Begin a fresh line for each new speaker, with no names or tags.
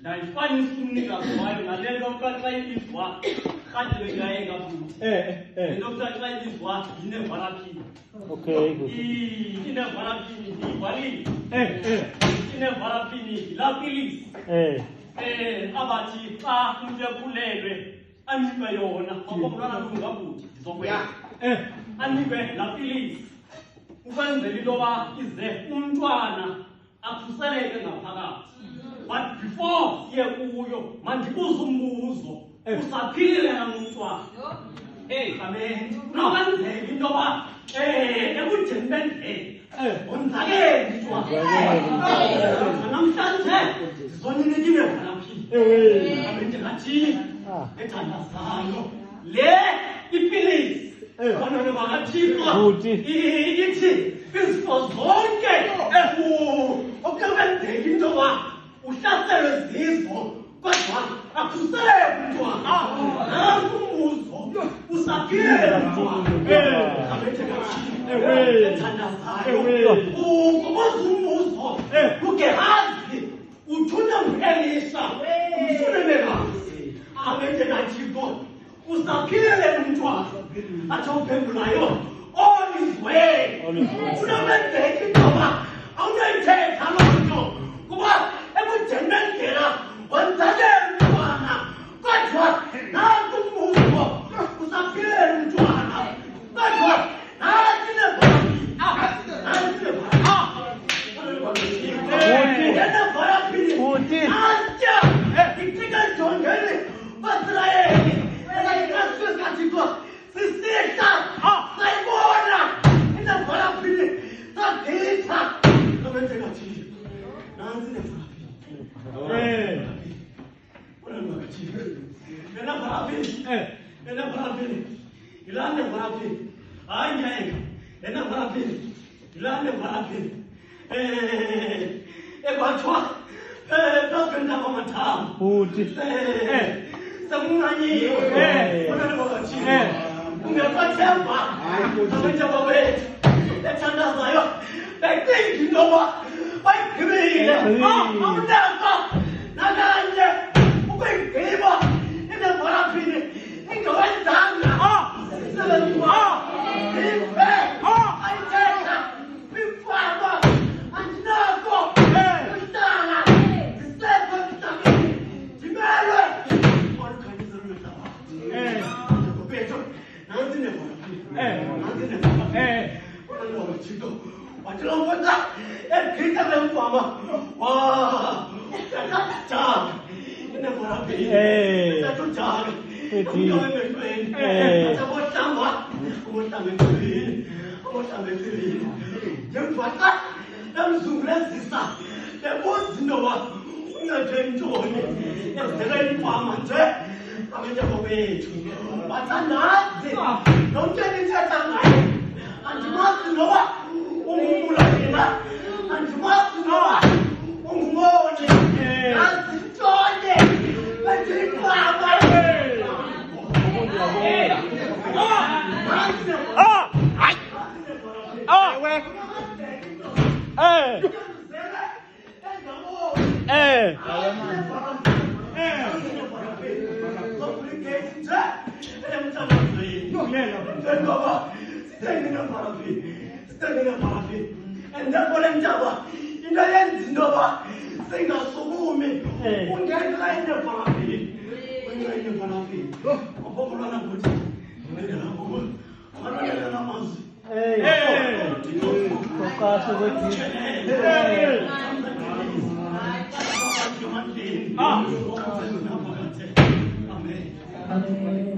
ndayifana umnikazi wayo nalento xa izwa kade kakhulu lento xa izwa inevalaphini
Okay, good.
inevalaphini ivalile inevalaphini lapilisi abathi xa umuntu ekhulelwe anikwe yona akomntwana lungabuthi ndizokwenza anikwe lapilisi ukwenzela into yoba ize umntwana akhuseleke ngaphakathi. But before siye kuyo mandibuze umbuzo usaphilile na umntwana? Amen. Nokwenzeka into yoba ekujeni bendlela wonzakele umntwana namhlanje zizoninikile valaphini abe ndingathini ethandazayo le ipilisi khona bakathixo ithi izifo zonke okuyokwenzeka into yoba uhlaselwe zizo kodwa akhuseleke umntwana. Nansi umbuzo usaphilele umntwana abethe kathini ethandazayo ukubuza umbuzo uGehazi uthunywa ngu-Elisha umsulelekazi abethe kathixo usaphilele umntwana athi awuphendulayo all is well. Unokwenzeka into yoba awunoyithetha loo nto kuba ekujeni bendlela wonzakele umntwana kodwa nansi umbuzo usaphilele umntwana kodwa nansi nevalaphini nantsya itika ejongeni basirayeli esayikathixo sisihla sayibona inevalaphini sagitha abenzeka thile nansi enevalaphini yilaa nevalaphini hayi nyeke enevalaphini yilaa nevalaphini ekwathiwa banjengentaba mathambo sekunqanyiwe unanebakathini ungekwathemba abentaba bethu ethandazayo becinga into yoba bayigqibile awunako nakanye ukuyigqiba inevalaphini ingewenzanga umsebenzi ife ayithetha kwifama andinako uhlala ndisekho emhlabeni ndimelwe olukhanyiselo lwehlabathi bethu nansi nevalaphini Thixo wathi lo mfana egqitha le mfama yakajaka inevalaphini yakujaka umntwana emehlweni asabohlamba abohlamba empilweni abohlamba empilweni ngemvaxa emzungulezisa bebuza into yoba uncede ntoni ezidekela ifama nje abentaba bethu bathandazi nomntwana ithetha ngaye andimazi noba ungumbulalina andimazi noba ungumoni nazintone bendiyifama and therefore entaba into yenza into yoba singasukumi ungenxa inevalaphini ungenxa inevalaphini apokolana kuthi amanonela namazwi
Soqashe
Amen.